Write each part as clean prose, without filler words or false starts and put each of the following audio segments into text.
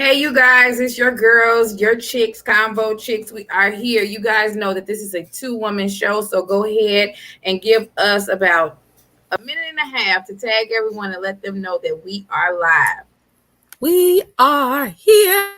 Hey, you guys, it's your girls, your chicks, Convo chicks. We are here. You guys know that this is a two-woman show, so go ahead and give us about a minute and a half to tag everyone and let them know that we are live. We are here.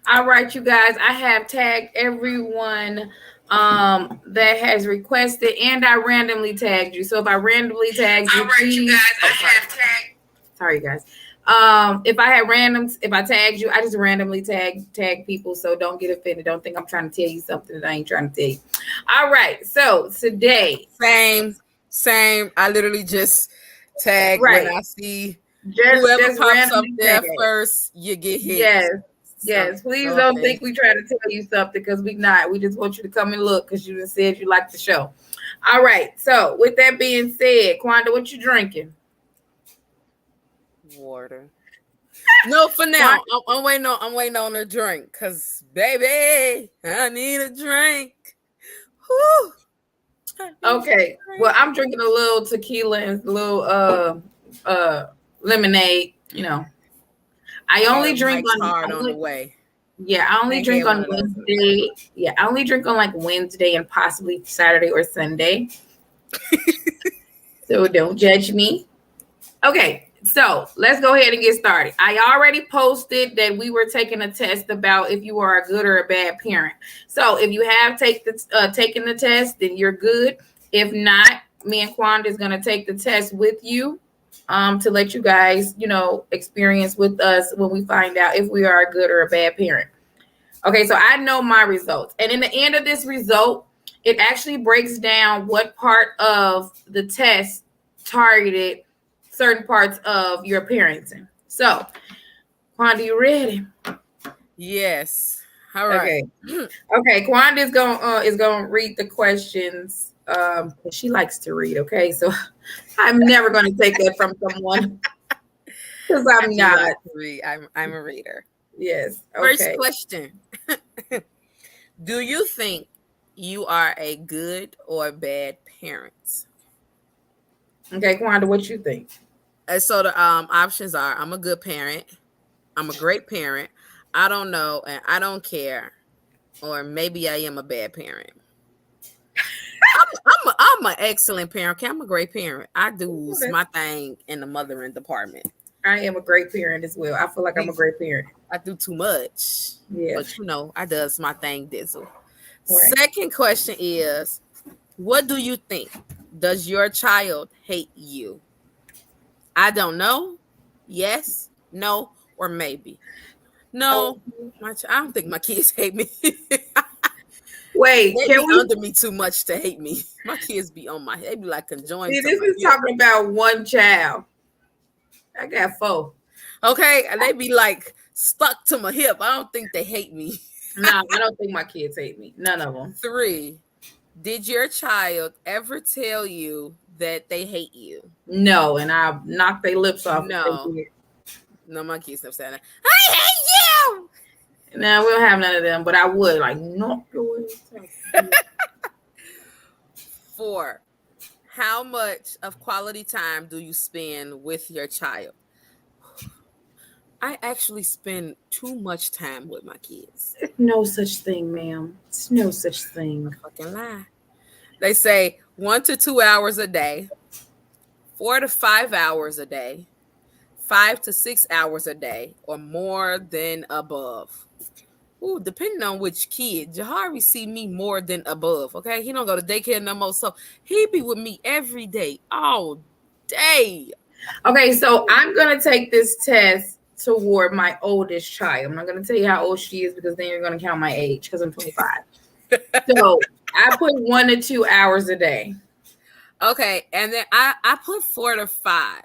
All right, you guys, I have tagged everyone that has requested, and I randomly tagged you. So if I randomly tagged you, All right, you guys, I have tagged. Sorry, guys. If I tagged you, I just randomly tag people. So don't get offended. Don't think I'm trying to tell you something that I ain't trying to tell you. All right. So today, Same. I literally just tag right, when I see whoever just pops up randomly there tag. first. You get hit. Yes. Yes, please don't think we try to tell you something because we not. We just want you to come and look because you just said you like the show. All right. So with that being said, Quanda, what you drinking? Water. No, for now. I'm waiting on. I'm waiting on a drink, cause baby, I need a drink. Whew. Okay. Well, I'm drinking a little tequila and a little lemonade. I only drink Mike's on hard on the way. yeah, I only Can't drink get one on of those. Wednesday. Yeah, I only drink on like Wednesday and possibly Saturday or Sunday. So don't judge me. Okay, so let's go ahead and get started. I already posted that we were taking a test about if you are a good or a bad parent. So if you have taken the test, then you're good. If not, me and Quanda is going to take the test with you to let you guys, experience with us when we find out if we are a good or a bad parent. Okay, so I know my results. And in the end of this result, it actually breaks down what part of the test targeted certain parts of your parenting. So, Quanda, you ready? Yes. All right. Okay. Okay, Quanda is gonna read the questions. She likes to read, okay? So I'm never gonna take that from someone because I I'm do like not. to read. I'm a reader. Yes. First Okay. question. Do you think you are a good or bad parent? Okay, Quanda, what you think? And so the options are I'm a good parent, I'm a great parent, I don't know, and I don't care. or maybe I am a bad parent. I'm an excellent parent. Okay, I'm a great parent. I do my thing in the mothering department. I am a great parent as well. I feel like I'm a great parent. I do too much. Yeah. But I does my thing, Dizzle. Right. Second question is, what do you think? Does your child hate you? I don't know. Yes, no, or maybe. No, I don't think my kids hate me. Wait, they be under me too much to hate me. My kids be on my head. They be like conjoined. See, this is talking about one child. I got 4. Okay, and they be like stuck to my hip. I don't think they hate me. No, I don't think my kids hate me. None of them. 3, did your child ever tell you that they hate you? No, and I knocked their lips off. No, my kids never said that. I hate you. No, we don't have none of them, but I would like knock your lips off. 4, how much of quality time do you spend with your child? I actually spend too much time with my kids. There's no such thing, ma'am. It's no such thing. I fucking lie. They say 1 to 2 hours a day, 4 to 5 hours a day, 5 to 6 hours a day, or more than above. Ooh, depending on which kid. Jahari see me more than above. Okay, he don't go to daycare no more, so he be with me every day, all day. Okay, so I'm gonna take this test toward my oldest child. I'm not going to tell you how old she is because then you're going to count my age because I'm 25. So I put 1 to 2 hours a day. Okay, and then I put 4 to 5.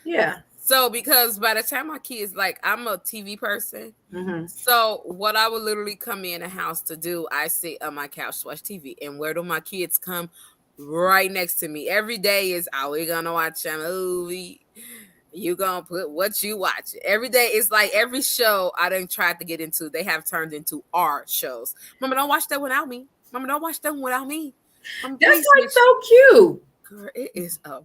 Yeah. So because by the time my kids, like, I'm a TV person, mm-hmm. So what I would literally come in the house to do, I sit on my couch to watch TV, and where do my kids come? Right next to me. Every day is, are we gonna watch a movie? You gonna put what you watch every day. It's like every show I done tried to get into, they have turned into our shows. Mama, don't watch that without me. Mama, don't watch them without me. Mama, that's like so cute. Girl, it is a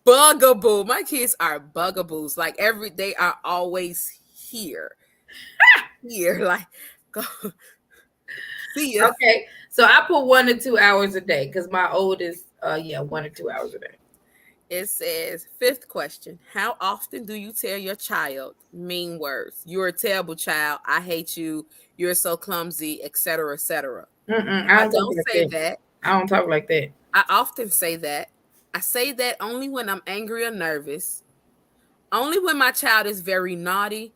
bugaboo. My kids are bugaboos. Like they are always here. Here, like go see ya. Okay, so I put 1 to 2 hours a day because my oldest, 1 to 2 hours a day. It says, 5th question. How often do you tell your child mean words? You're a terrible child. I hate you. You're so clumsy, etc., etc. I don't say that. I don't talk like that. I often say that. I say that only when I'm angry or nervous. Only when my child is very naughty.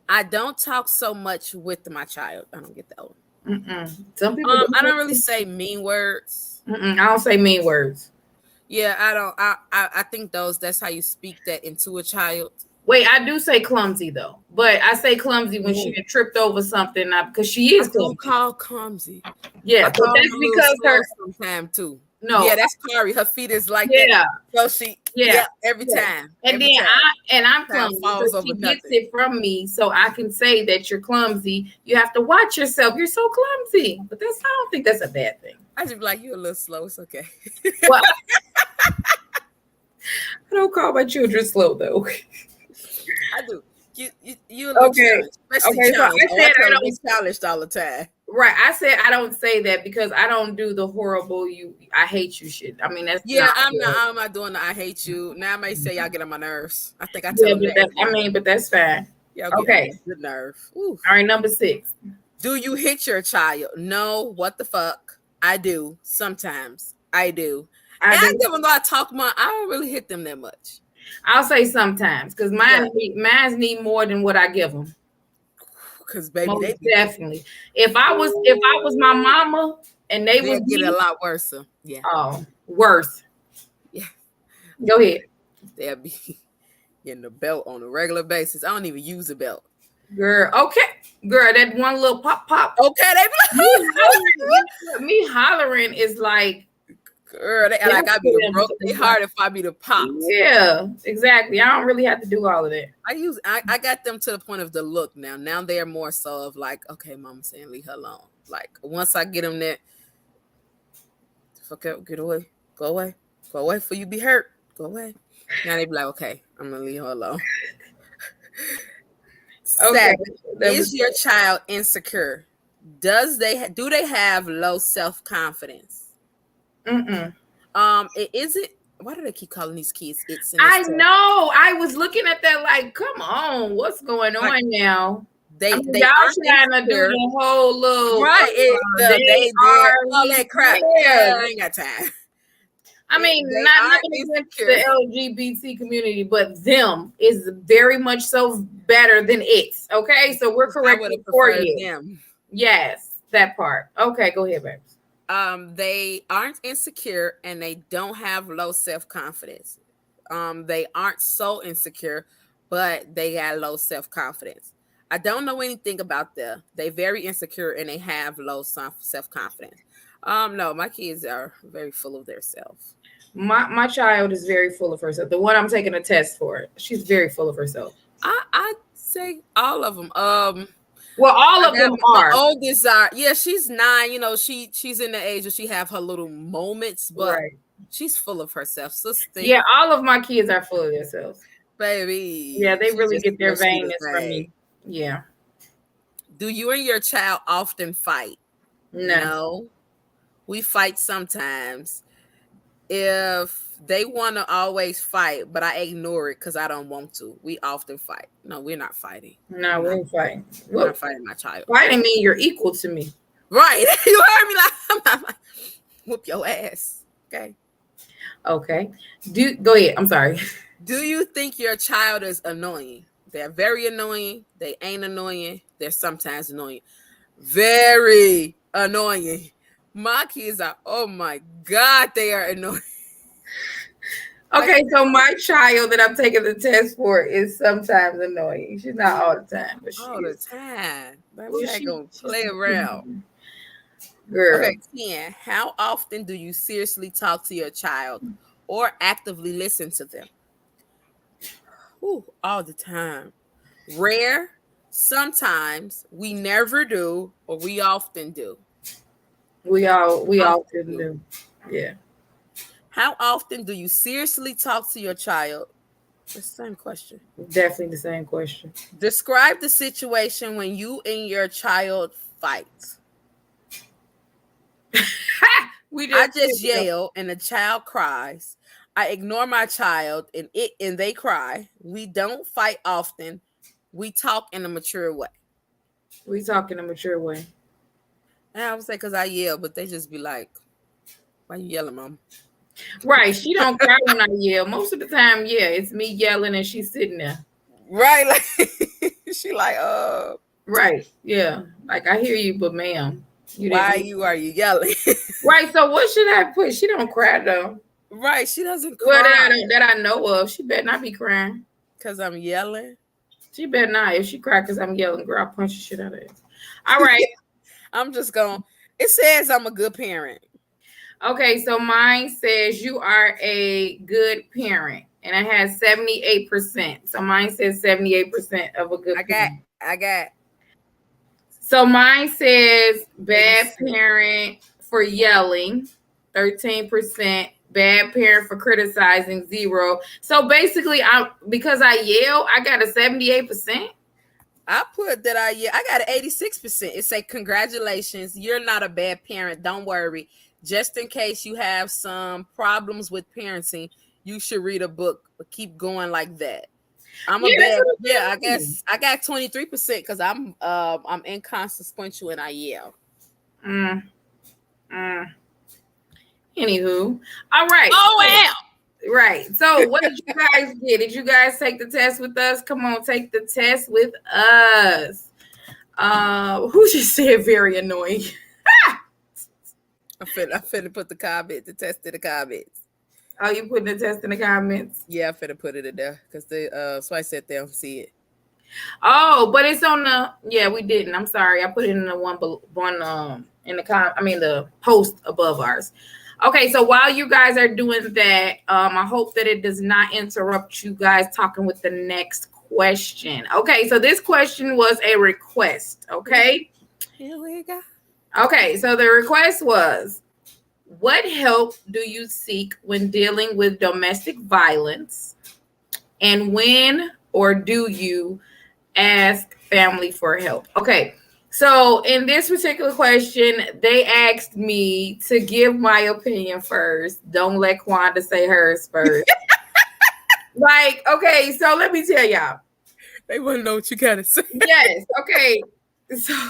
I don't talk so much with my child. I don't get that one. Some people I don't really say mean words. I don't say mean words. Yeah, I don't. I think that's how you speak that into a child. Wait, I do say clumsy though, but I say clumsy when she tripped over something because she is clumsy. Don't call clumsy. Yeah, but that's because her sometime too. No, yeah, that's Kari. Her feet is like that. So she every time. And every then time. I'm clumsy. So she gets it from me, so I can say that you're clumsy. You have to watch yourself. You're so clumsy. But I don't think that's a bad thing. I just be like, you're a little slow. It's okay. Well, I don't call my children slow though. I do. You a little challenged, especially challenged. So I said I don't be challenged all the time. Right. I said I don't say that because I don't do the horrible I hate you shit. I mean that's I'm not doing the I hate you. Now I may say y'all get on my nerves. I think I tell them that. But that's fine. Okay. Good nerve. Ooh. All right, number 6. Do you hit your child? No. What the fuck? I do. Sometimes. I do. Even though I talk I don't really hit them that much. I'll say sometimes because mine need more than what I give them. Because baby, most definitely. If I was my mama and they would get a lot worse. Yeah. Oh, worse. Yeah. Go ahead. They'll be getting the belt on a regular basis. I don't even use a belt. Girl, okay. Girl, that one little pop. Okay, they be me hollering is like, girl, they like I be the broke their heart if I be the pop. Yeah, exactly. I don't really have to do all of that. I got them to the point of the look now. Now they're more so of like, okay, mama saying leave her alone. Like once I get them there, fuck up, get away, go away before you be hurt. Go away. Now they be like, okay, I'm gonna leave her alone. Okay. Is your child insecure? do they have low self-confidence? Mm-mm. It isn't. Why do they keep calling these kids it's in this I test? know. I was looking at that like, come on, what's going on Like, now? I they mean, they y'all aren't trying to do insecure. the whole little Right. they They are all we that crap. yeah. I ain't got time. I mean, They not aren't nothing against insecure. the LGBT community, but them is very much so better than it's. Okay, so we're I would correcting have for preferred you. them. Yes, that part. Okay, go ahead, babes. They aren't insecure and they don't have low self-confidence. They aren't so insecure, but they got low self-confidence. I don't know anything about them. They very insecure and they have low self-confidence. No, my kids are very full of themselves. My child is very full of herself. The one I'm taking a test for, she's very full of herself. I say all of them. Well, all of them My are. oldest are, yeah, she's 9. You know, she's in the age where she have her little moments, but Right. she's full of herself. Sister, Yeah, all of my kids are full of themselves. Yeah, baby, they she really just get their thinks she the vainness from same. me. Yeah. Do you and your child often fight? No. No, we fight sometimes. If they want to always fight, but I ignore it because I don't want to, we often fight. No, we're not fighting. No, we ain't fighting. I'm not fighting my child. Fighting mean you're equal to me. Right. You heard me, like, I'm not whoop your ass. Okay. Okay. Go ahead. I'm sorry. Do you think your child is annoying? They're very annoying. They ain't annoying. They're sometimes annoying. Very annoying. My kids are, oh my God, they are annoying. Okay, so my child that I'm taking the test for is sometimes annoying. She's not all the time, but All the time. But well, we ain't going to play around. Girl. Okay, 10. How often do you seriously talk to your child or actively listen to them? Ooh, all the time. Rare, sometimes, we never do, or we often do. We often do. do. Yeah. How often do you seriously talk to your child? The same question. Definitely the same question. Describe the situation when you and your child fight. I just yell and the child cries. I ignore my child and they cry. We don't fight often. We talk in a mature way. We talk in a mature way. And I would say because I yell, but they just be like, "Why you yelling, Mom?" Right. She don't cry when I yell. Most of the time, yeah, it's me yelling and she's sitting there. Right. Like she like, Right. Yeah. Like I hear you, but ma'am. Why are you yelling? Right. So what should I put? She don't cry though. Right. She doesn't cry. Well, that I know of. She better not be crying. Because I'm yelling. She better not. If she cry because I'm yelling, girl, I'll punch the shit out of her. All right. I'm just going. It says I'm a good parent. Okay, so mine says you are a good parent, and it has 78%. So mine says 78% of a good parent. I got. So mine says bad parent for yelling, 13%. Bad parent for criticizing, 0. So basically, because I yell, I got a 78%. I put that I got an 86%. It say congratulations, you're not a bad parent. Don't worry. Just in case you have some problems with parenting, you should read a book. But keep going like that. I'm a bad. Yeah, I guess I got 23% because I'm inconsequential and I yell. Anywho, all right. Oh wow. Right. So what did you guys get? Did you guys take the test with us? Come on, take the test with us. Who just said very annoying? I'm finna put the test in the comments. Oh, you putting the test in the comments? Yeah, I'm finna put it in there because so I sat there and see it. Oh, but it's on the we didn't. I'm sorry. I put it in the one in the post above ours. Okay, so while you guys are doing that, I hope that it does not interrupt you guys talking with the next question. Okay, so this question was a request. Okay. Here we go. Okay, so the request was, what help do you seek when dealing with domestic violence? And when or do you ask family for help? Okay, So in this particular question, they asked me to give my opinion first. Don't let Kwanda say hers first. Like, okay, so let me tell y'all. They want to know what you gotta say. Yes, okay. So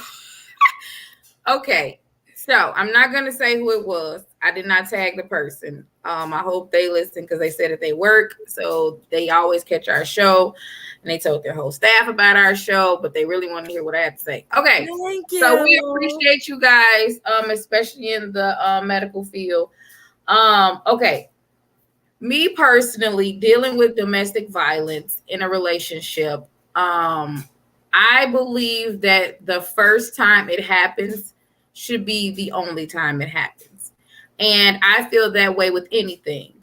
okay. So I'm not gonna say who it was. I did not tag the person. I hope they listen because they said that they work, so they always catch our show, and they told their whole staff about our show, but they really want to hear what I had to say. Okay, Thank so we you. appreciate you guys, especially in the medical field. Okay, me personally, dealing with domestic violence in a relationship, I believe that the first time it happens should be the only time it happens. And I feel that way with anything.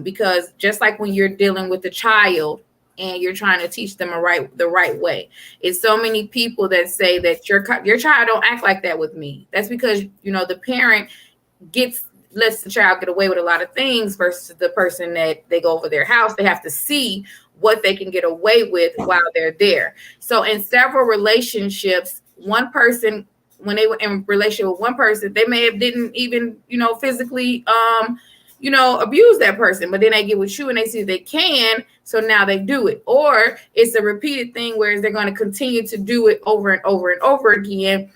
Because just like when you're dealing with a child and you're trying to teach them the right way, it's so many people that say that your child don't act like that with me. That's because the parent lets the child get away with a lot of things versus the person that they go over their house. They have to see what they can get away with while they're there. So in several relationships, one person, when they were in relationship with one person, they may have didn't even, physically, abuse that person, but then they get with you and they see they can. So now they do it. Or it's a repeated thing where they're going to continue to do it over and over and over again.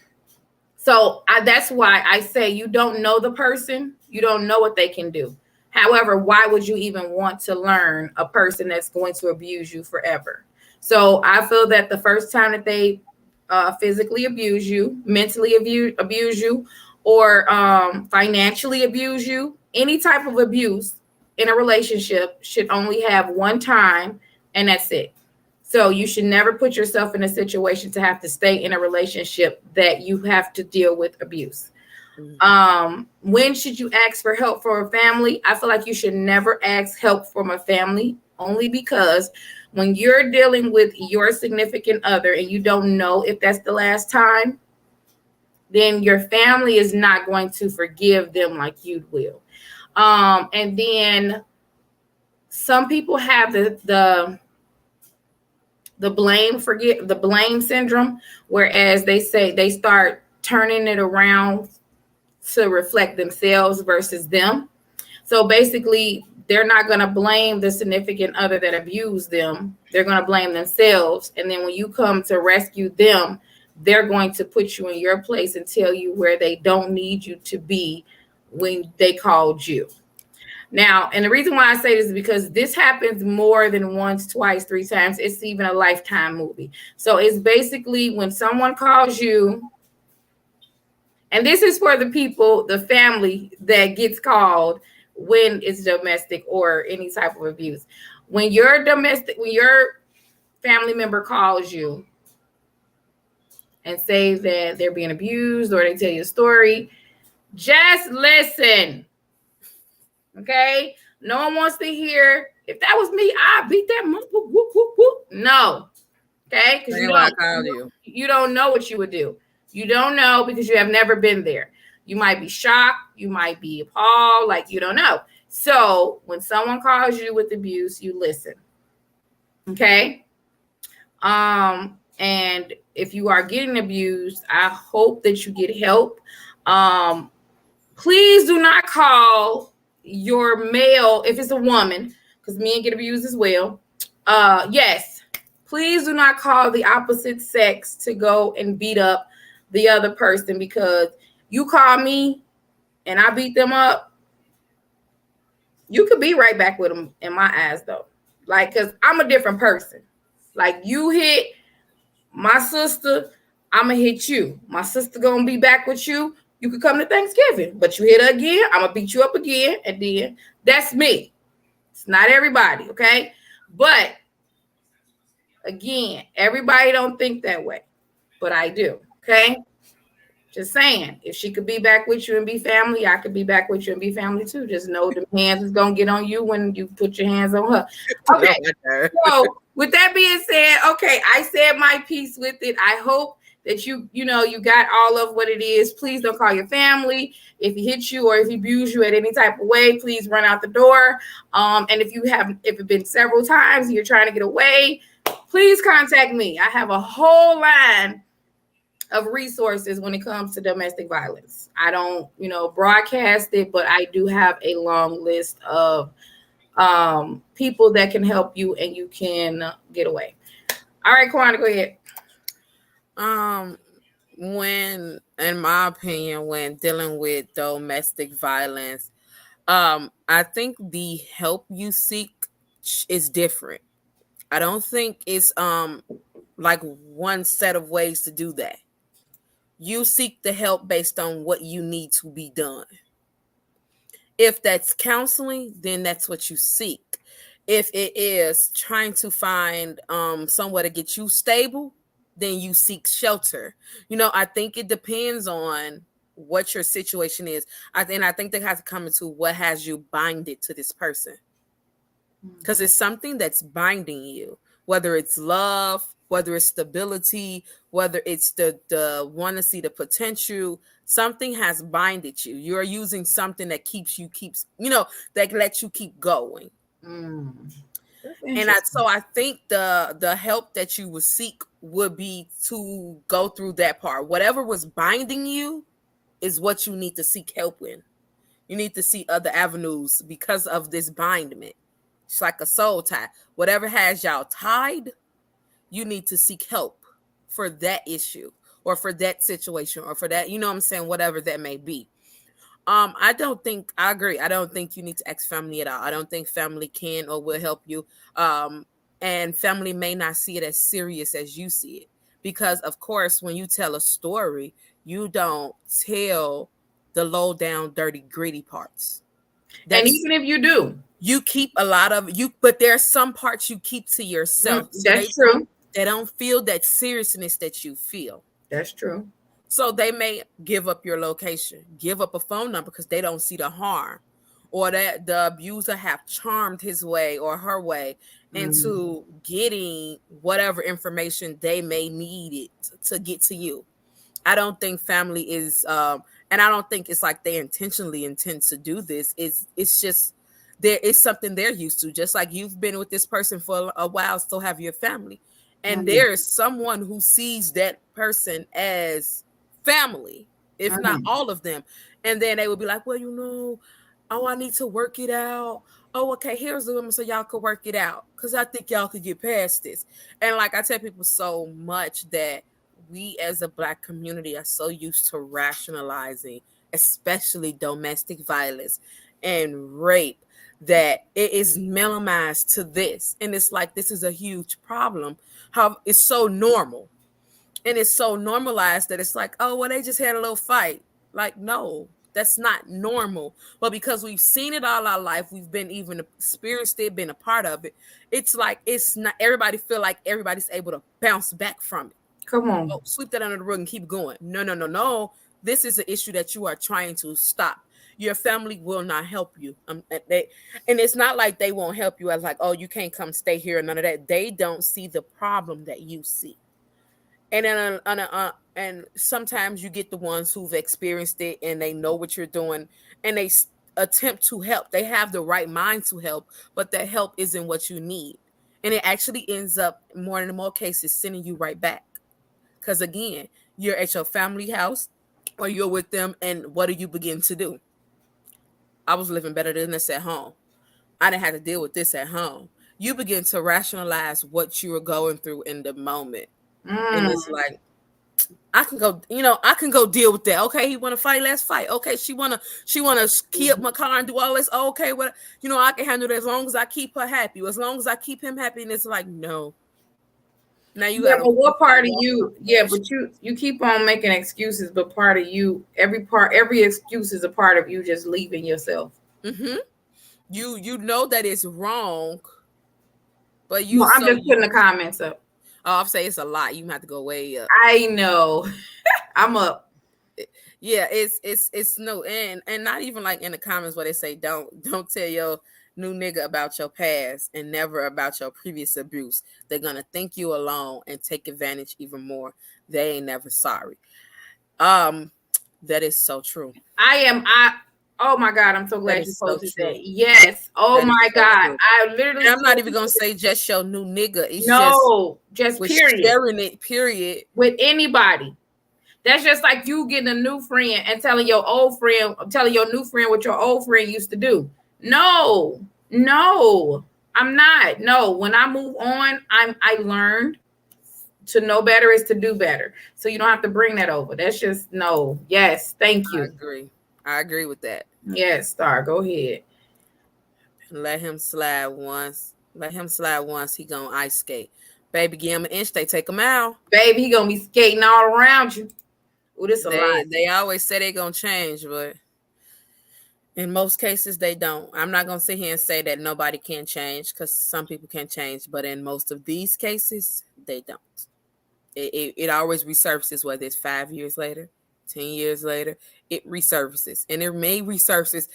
So that's why I say you don't know the person. You don't know what they can do. However, why would you even want to learn a person that's going to abuse you forever? So I feel that the first time that they physically abuse you, mentally abuse you, or financially abuse you, any type of abuse in a relationship should only have one time, and that's it. So you should never put yourself in a situation to have to stay in a relationship that you have to deal with abuse. When should you ask for help from a family? I feel like you should never ask help from a family, only because when you're dealing with your significant other and you don't know if that's the last time, then your family is not going to forgive them like you will. And then some people have the blame syndrome, whereas they start turning it around to reflect themselves versus them. So basically, they're not going to blame the significant other that abused them. They're going to blame themselves. And then when you come to rescue them, they're going to put you in your place and tell you where they don't need you to be when they called you. Now, and the reason why I say this is because this happens more than once, twice, three times. It's even a Lifetime movie. So it's basically when someone calls you, and this is for the people, the family that gets called when it's domestic or any type of abuse. When your family member calls you and say that they're being abused or they tell you a story, just listen. Okay? No one wants to hear, if that was me, I'd beat that. Whoop, whoop, whoop, whoop. No. Okay? Because you don't know what you would do. You don't know because you have never been there. You might be shocked. You might be appalled. Like you don't know. So when someone calls you with abuse, you listen. Okay? And if you are getting abused, I hope that you get help. Please do not call your male, if it's a woman, because men get abused as well. Yes, please do not call the opposite sex to go and beat up the other person, because you call me and I beat them up, you could be right back with them in my eyes, though. Like, because I'm a different person. Like, you hit my sister, I'm going to hit you. My sister going to be back with you. You could come to Thanksgiving, but you hit her again, I'm going to beat you up again. And then that's me. It's not everybody, okay? But again, everybody don't think that way, but I do, okay? Just saying, if she could be back with you and be family, I could be back with you and be family too. Just know the hands is going to get on you when you put your hands on her. Okay, so with that being said, okay, I said my piece with it. I hope that you got all of what it is. Please don't call your family. If he hits you or if he abuse you at any type of way, please run out the door. And if it's been several times and you're trying to get away, please contact me. I have a whole line of resources when it comes to domestic violence. I don't, broadcast it, but I do have a long list of people that can help you and you can get away. All right, Kwana, go ahead. When, in my opinion, when dealing with domestic violence, I think the help you seek is different. I don't think it's like one set of ways to do that. You seek the help based on what you need to be done. If that's counseling, then that's what you seek. If it is trying to find somewhere to get you stable, then you seek shelter. I think it depends on what your situation is. I think that has to come into what has you binded to this person. Because it's something that's binding you, whether it's love, whether it's stability, whether it's the want to see the potential. Something has binded you. You're using something that that lets you keep going. So I think the help that you would seek would be to go through that part. Whatever was binding you is what you need to seek help in. You need to see other avenues because of this bindment. It's like a soul tie. Whatever has y'all tied, you need to seek help for that issue or for that situation or for that, what I'm saying, whatever that may be. I agree. I don't think you need to ask family at all. I don't think family can or will help you. And family may not see it as serious as you see it. Because, of course, when you tell a story, you don't tell the low down, dirty, gritty parts. And even if you do, you keep a lot of you, but there are some parts you keep to yourself. That's true. They don't feel that seriousness that you feel. That's true. So they may give up your location, give up a phone number because they don't see the harm, or that the abuser have charmed his way or her way into getting whatever information they may need it to get to you. I don't think family is, and I don't think it's like they intentionally intend to do this. It's just there is something they're used to. Just like you've been with this person for a while, so have your family, and there is someone who sees that person as family, if not all of them, and then they would be like, well, oh, I need to work it out. Oh, okay, here's the woman so y'all could work it out because I think y'all could get past this. And like I tell people so much that we as a Black community are so used to rationalizing, especially domestic violence and rape, that it is minimized to this. And it's like, this is a huge problem. How it's so normal. And it's so normalized that it's like, oh, well, they just had a little fight. Like, no, that's not normal. But because we've seen it all our life, we've been even experienced it, been a part of it. It's like, it's not everybody feel like everybody's able to bounce back from it. Come on. Sweep that under the rug and keep going. No. This is an issue that you are trying to stop. Your family will not help you. And it's not like they won't help you as like, oh, you can't come stay here and none of that. They don't see the problem that you see. And then and sometimes you get the ones who've experienced it and they know what you're doing and they attempt to help. They have the right mind to help, but that help isn't what you need. And it actually ends up more and more cases sending you right back. Because again, you're at your family house or you're with them, and what do you begin to do? I was living better than this at home. I didn't have to deal with this at home. You begin to rationalize what you were going through in the moment. And it's like, I can go deal with that. Okay, he want to fight, let's fight. Okay, she wanna key up my car and do all this. Okay, what I can handle it as long as I keep her happy, as long as I keep him happy. And it's like, no. Now you got. But what part of you? Yeah, but you keep on making excuses, but part of you, every excuse is a part of you just leaving yourself. Mm-hmm. You know that it's wrong, but I'm just putting the comments up. Oh, I'm saying it's a lot. You have to go way up. I know. I'm up. Yeah, it's no, and not even like in the comments where they say don't tell your new nigga about your past and never about your previous abuse. They're gonna think you alone and take advantage even more. They ain't never sorry. That is so true. Oh my God, I'm so glad you posted that. Yes. Oh my God. I literally. And I'm not even gonna say just your new nigga. It's just period. Sharing it, period. With anybody. That's just like you getting a new friend and telling your new friend what your old friend used to do. No, no, I'm not. No, when I move on, I learned to know better is to do better. So you don't have to bring that over. That's just no. Yes, thank I you. agree. I agree with that. Yes, Star, go ahead. Let him slide once. Let him slide once. He gonna ice skate. Baby, give him an inch. They take him out. Baby, he gonna be skating all around you. Oh, this a lot. They always say they gonna change, but in most cases they don't. I'm not gonna sit here and say that nobody can change because some people can change, but in most of these cases they don't. It always resurfaces, whether it's 5 years later, 10 years later, it resurfaces, and it may resurface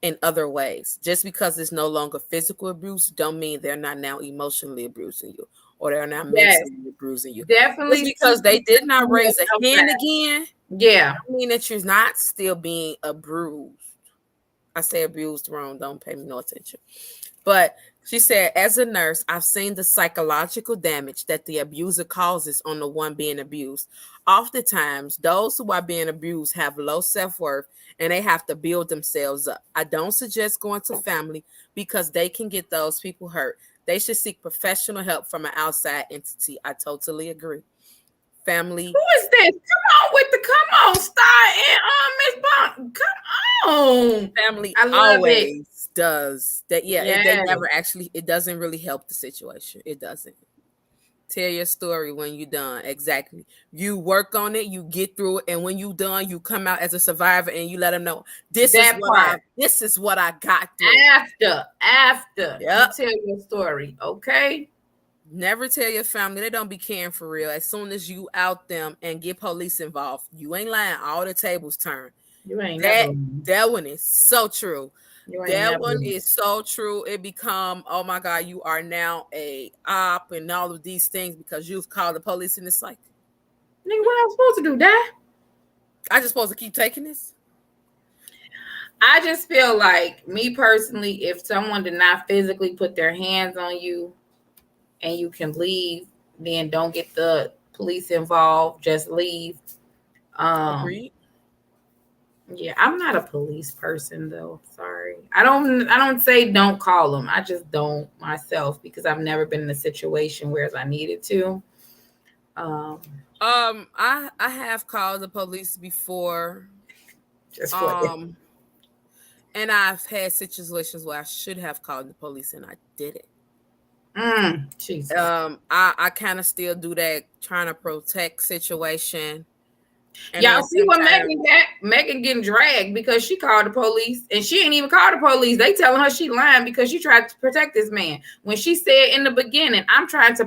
in other ways. Just because it's no longer physical abuse don't mean they're not now emotionally abusing you or they're not mentally abusing you. Definitely. Just because they did not raise a hand again, yeah, I mean that you're not still being abused. I say abused wrong, don't pay me no attention. But she said, as a nurse, I've seen the psychological damage that the abuser causes on the one being abused. Oftentimes, those who are being abused have low self-worth and they have to build themselves up. I don't suggest going to family because they can get those people hurt. They should seek professional help from an outside entity. I totally agree. Family. Who is this? Come on, Star and Miss Bond. Come on. Family I love always it. Does that. Yeah, yes. They never actually, it doesn't really help the situation. It doesn't. Tell your story when you're done. Exactly. You work on it, you get through it, and when you're done, you come out as a survivor and you let them know this is what I got through. After you tell your story, okay? Never tell your family. They don't be caring for real. As soon as you out them and get police involved, you ain't lying. All the tables turn. You ain't that one is so true. That one is so true. It become, oh my God, you are now a op and all of these things because you've called the police, and it's like, nigga, what I'm supposed to do, Dad? I just supposed to keep taking this? I just feel like, me personally, if someone did not physically put their hands on you and you can leave, then don't get the police involved. Just leave. Agreed. Yeah, I'm not a police person though. Sorry. I don't say don't call them. I just don't myself because I've never been in a situation where I needed to. I have called the police before. Just and I've had situations where I should have called the police and I didn't. Jesus. I kind of still do that, trying to protect situation. And y'all see what Megan getting dragged because she called the police and she ain't even called the police. They telling her she lying because she tried to protect this man. When she said in the beginning, I'm trying to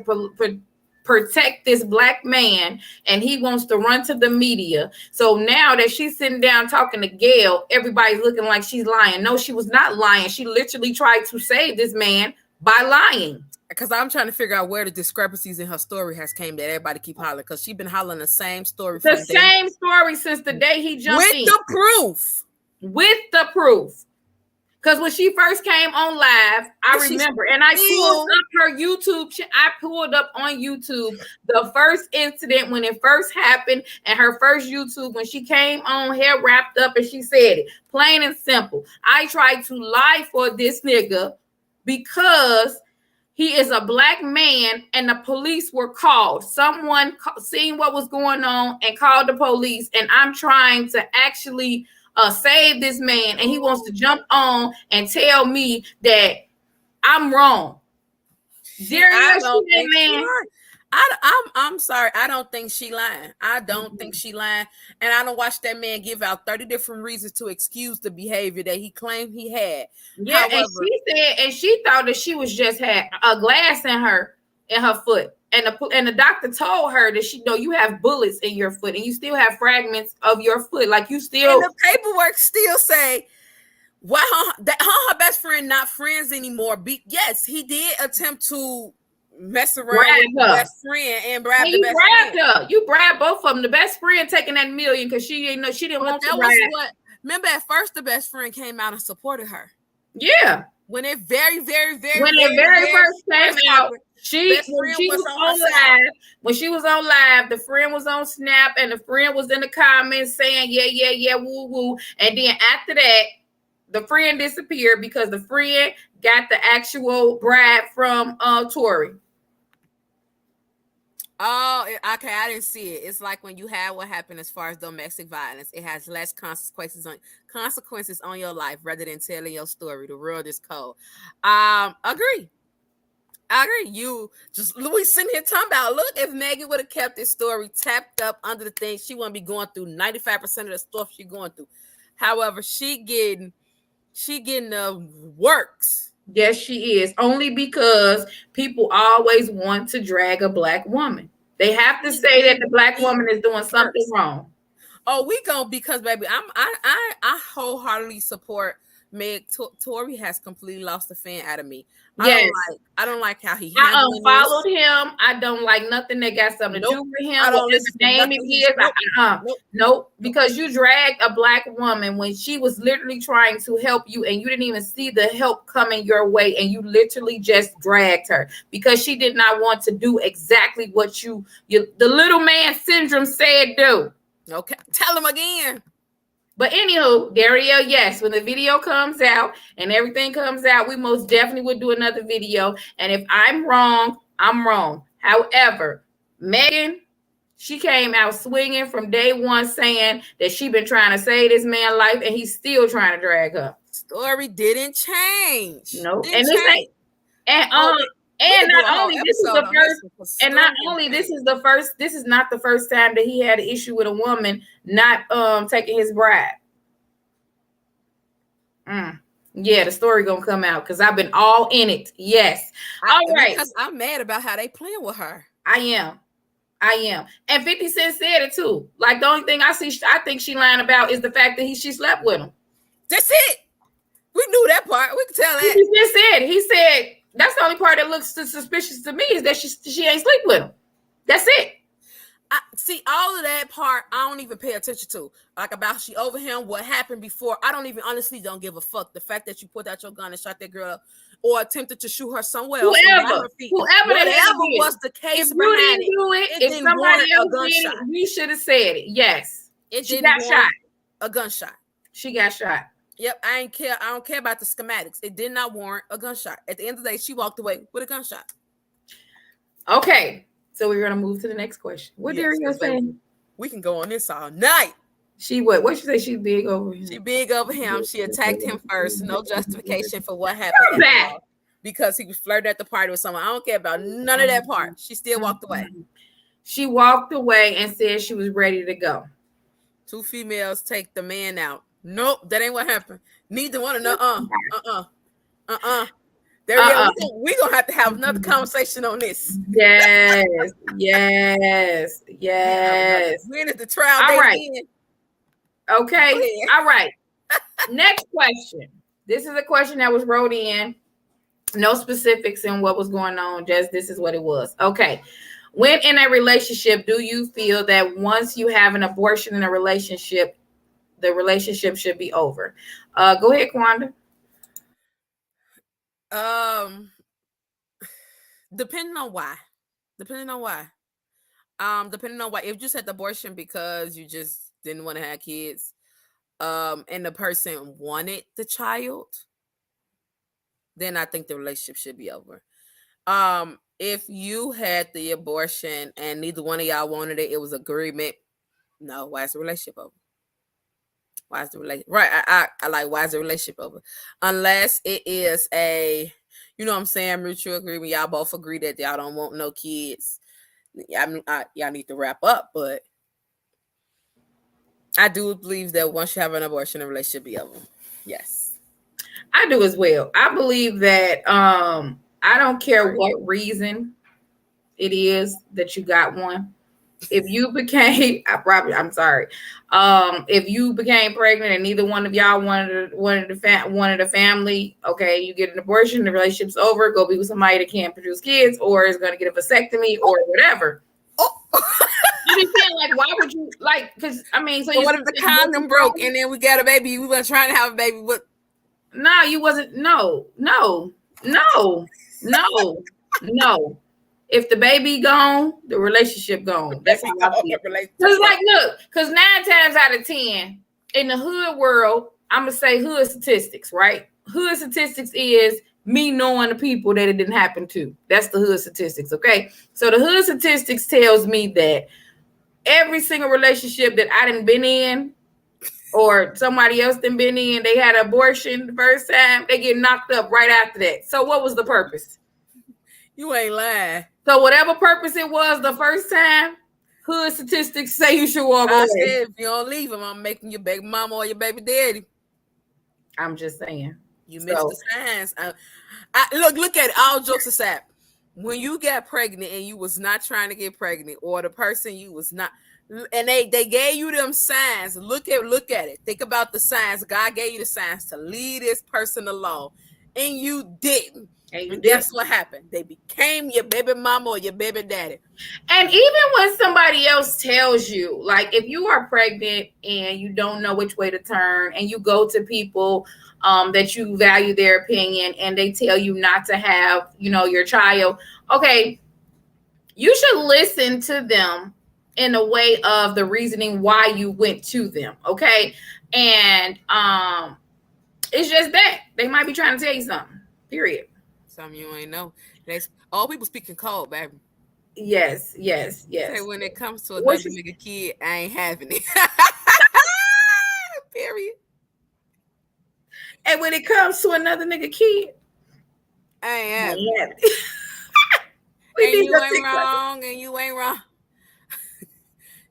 protect this black man and he wants to run to the media. So now that she's sitting down talking to Gail, everybody's looking like she's lying. No, she was not lying. She literally tried to save this man by lying. Because I'm trying to figure out where the discrepancies in her story has came that everybody keep hollering. Because she's been hollering the same story. Same story since the day he jumped in. With the proof. Because when she first came on live, I remember, and I pulled up her YouTube. I pulled up on YouTube the first incident when it first happened, and her first YouTube when she came on, hair wrapped up, and she said it plain and simple. I tried to lie for this nigga because he is a black man and the police were called. Someone seen what was going on and called the police. And I'm trying to actually save this man. And he wants to jump on and tell me that I'm wrong. I'm sorry. I don't think she lying. I don't think she lying. And I don't watch that man give out 30 different reasons to excuse the behavior that he claimed he had. Yeah, however, and she said, and she thought that she was just had a glass in her foot. And the doctor told her that you have bullets in your foot and you still have fragments of your foot. Like you still. And the paperwork still say, well, her best friend not friends anymore. Yes, he did attempt to mess around with the best friend and brab the best friend. Her. You brab both of them. The best friend taking that $1 million because she didn't want to brab. Remember at first the best friend came out and supported her. Yeah. When it very, very, very, when it very first came out, best When friend she was was on her on side. live, when she was on live, the friend was on Snap, and the friend was in the comments saying, "Yeah, yeah, yeah, woo, woo." And then after that, the friend disappeared because the friend got the actual bride from Tori. Oh, okay. I didn't see it. It's like when you have what happened as far as domestic violence, it has less consequences on your life rather than telling your story. The world is cold. Agree. I agree. You just we sitting here talking about. Look, if Megan would have kept this story tapped up under the thing, she wouldn't be going through 95% of the stuff she's going through. However, she getting the works. Yes, she is. Only because people always want to drag a black woman. They have to say that the black woman is doing something wrong. Oh, we go because baby, I wholeheartedly support Meg. Tori has completely lost the fan out of me. Yes. I don't like how he I handling unfollowed this. him. I don't like nothing that got something to do with him. I don't Whatever listen to name nothing. it is, nope. Because you dragged a black woman when she was literally trying to help you, and you didn't even see the help coming your way, and you literally just dragged her because she did not want to do exactly what the little man syndrome said do. Okay, tell him again. But anywho, Dario, yes, when the video comes out and everything comes out, we most definitely would do another video. And if I'm wrong, I'm wrong. However, Megan, she came out swinging from day one, saying that she been trying to save this man's life, and he's still trying to drag her. Story didn't change. No, didn't and this change. ain't and not only this is the first, and not only this is the first. This is not the first time that he had an issue with a woman not taking his bride. Yeah, the story gonna come out because I've been all in it. Yes, all right. Because I'm mad about how they playing with her. I am, and 50 Cent said it too. Like the only thing I think she lying about is the fact that she slept with him. That's it. We knew that part. We can tell that. 50 Cent said. He said that's the only part that looks suspicious to me is that she ain't sleep with him. That's it. I see all of that part. I don't even pay attention to, like about she over him, what happened before. I don't even honestly don't give a fuck. The fact that you put out your gun and shot that girl or attempted to shoot her somewhere else. Whoever was the case, if you didn't do it, if somebody else did it, we should have said it. Yes, she got shot. A gunshot. She got shot. Yep, I don't care about the schematics. It did not warrant a gunshot. At the end of the day, she walked away with a gunshot. Okay. So we're gonna move to the next question. What are you saying? We can go on this all night. She what? What she say? She's big over him. She big over him. She attacked him first. No justification for what happened. Because he was flirting at the party with someone. I don't care about none of that part. She still walked away. She walked away and said she was ready to go. 2 females take the man out. Nope, that ain't what happened. Neither one of them. We're gonna have to have another conversation on this. Yes. When is the trial all date right. again? Okay. All right. Next question. This is a question that was wrote in. No specifics in what was going on. Just this is what it was. Okay. When in a relationship, do you feel that once you have an abortion in a relationship, the relationship should be over? Go ahead, Kwanda. Depending on why. If you just had the abortion because you just didn't want to have kids, and the person wanted the child, then I think the relationship should be over. If you had the abortion and neither one of y'all wanted it, it was agreement. No, why is the relationship over? Why is the relationship right? I like why is the relationship over? Unless it is a, you know what I'm saying, mutual agreement. Y'all both agree that y'all don't want no kids. Y'all need to wrap up, but I do believe that once you have an abortion, the relationship be over. Yes. I do as well. I believe that I don't care what reason it is that you got one. If you became, if you became pregnant and neither one of y'all wanted a family, okay, you get an abortion, the relationship's over. Go be with somebody that can't produce kids, or is going to get a vasectomy, or whatever. You be saying, like, why would you like? Because I mean, so what if the condom broke and then we got a baby? We were trying to have a baby with. No, you wasn't. No. If the baby gone, the relationship gone. That's how I feel. Because like, look, because 9 times out of 10 in the hood world, I'm gonna say hood statistics, right? Hood statistics is me knowing the people that it didn't happen to. That's the hood statistics, okay? So the hood statistics tells me that every single relationship that I done been in, or somebody else done been in, they had an abortion the first time, they get knocked up right after that. So what was the purpose? You ain't lying. So whatever purpose it was the first time, hood statistics say you should walk away. Said, if you don't leave them, I'm making your baby mama or your baby daddy. I'm just saying. You missed the signs. Look at it. All jokes aside, when you got pregnant and you was not trying to get pregnant, or the person you was not, and they gave you them signs. Look at it. Think about the signs. God gave you the signs to leave this person alone, and you didn't. And guess what happened? They became your baby mama or your baby daddy. And even when somebody else tells you, like if you are pregnant and you don't know which way to turn, and you go to people that you value their opinion, and they tell you not to have, your child, okay, you should listen to them in a way of the reasoning why you went to them, okay? And it's just that they might be trying to tell you something, period. Something you ain't know. All people speaking cold, baby. Yes. Say when it comes to another nigga kid, I ain't having it. Period. And when it comes to another nigga kid, I ain't having it. And you ain't wrong.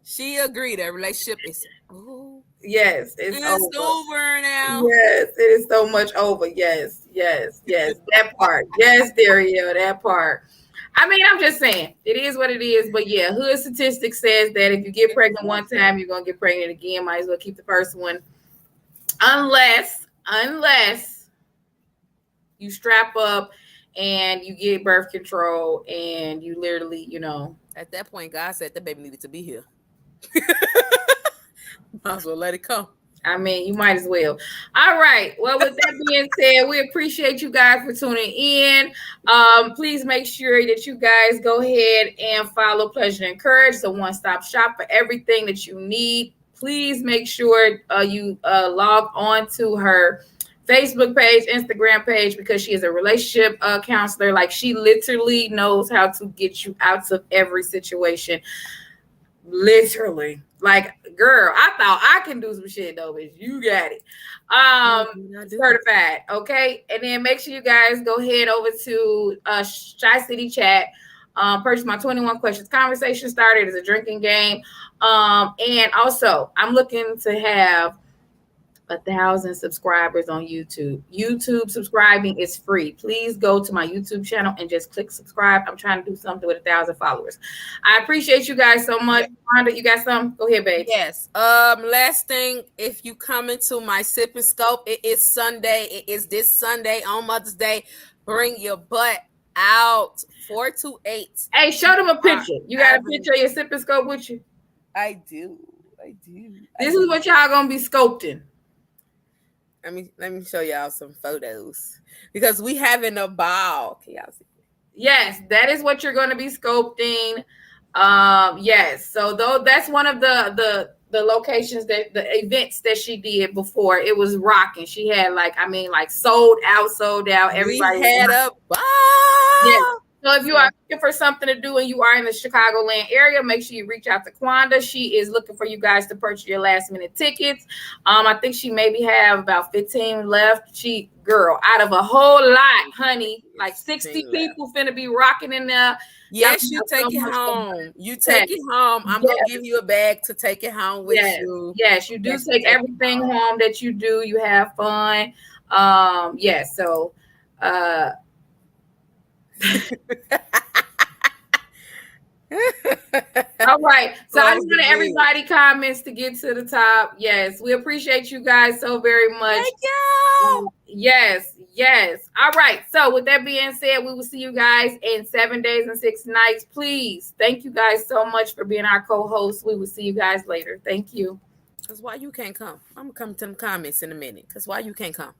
She agreed that relationship is yes, it's over now. Yes, it is so much over. Yes. That part. Yes, Dario, that part. I mean, I'm just saying, it is what it is. But yeah, hood statistics says that if you get pregnant one time, you're gonna get pregnant again. Might as well keep the first one. Unless you strap up and you get birth control and you literally, At that point, God said the baby needed to be here. Might as well let it come. I mean, you might as well. All right. Well, with that being said, we appreciate you guys for tuning in. Please make sure that you guys go ahead and follow Pleasure and Courage, the one-stop shop for everything that you need. Please make sure you log on to her Facebook page, Instagram page, because she is a relationship counselor. Like, she literally knows how to get you out of every situation. Literally. Like, girl, I thought I can do some shit though, bitch. You got it. Certified. Okay. And then make sure you guys go head over to Shy City Chat. Purchase my 21 questions conversation starter. It is a drinking game. And also I'm looking to have 1,000 subscribers on YouTube. YouTube subscribing is free. Please go to my YouTube channel and just click subscribe. I'm trying to do something with 1,000 followers. I appreciate you guys so much. Rhonda, you got something? Go ahead, babe. Yes. Last thing, if you come into my sip and scope, it is Sunday. It is this Sunday on Mother's Day. Bring your butt out. 428. Hey, show them a picture. You got a picture of your sip and scope with you? I do. This is what y'all gonna be scoping. Let me show y'all some photos because we having a ball. Can y'all see? Yes, that is what you're going to be sculpting. Yes, so though that's one of the locations that the events that she did before. It was rocking. She had sold out. Everybody had a ball. Yes. So if you are looking for something to do and you are in the Chicagoland area, make sure you reach out to Kwanda. She is looking for you guys to purchase your last minute tickets. I think she maybe have about 15 left. Girl, out of a whole lot, honey, like 60 people finna be rocking in there. Yes, you take it home. You take it home. I'm gonna give you a bag to take it home with you. Yes, you do take everything home that you do. You have fun. Yes, so all right. So I just want everybody comments to get to the top. Yes, we appreciate you guys so very much. Thank you. Yes. All right. So with that being said, we will see you guys in 7 days and 6 nights. Please, thank you guys so much for being our co-hosts. We will see you guys later. Thank you. Because why you can't come? I'm gonna come to them comments in a minute. Because why you can't come?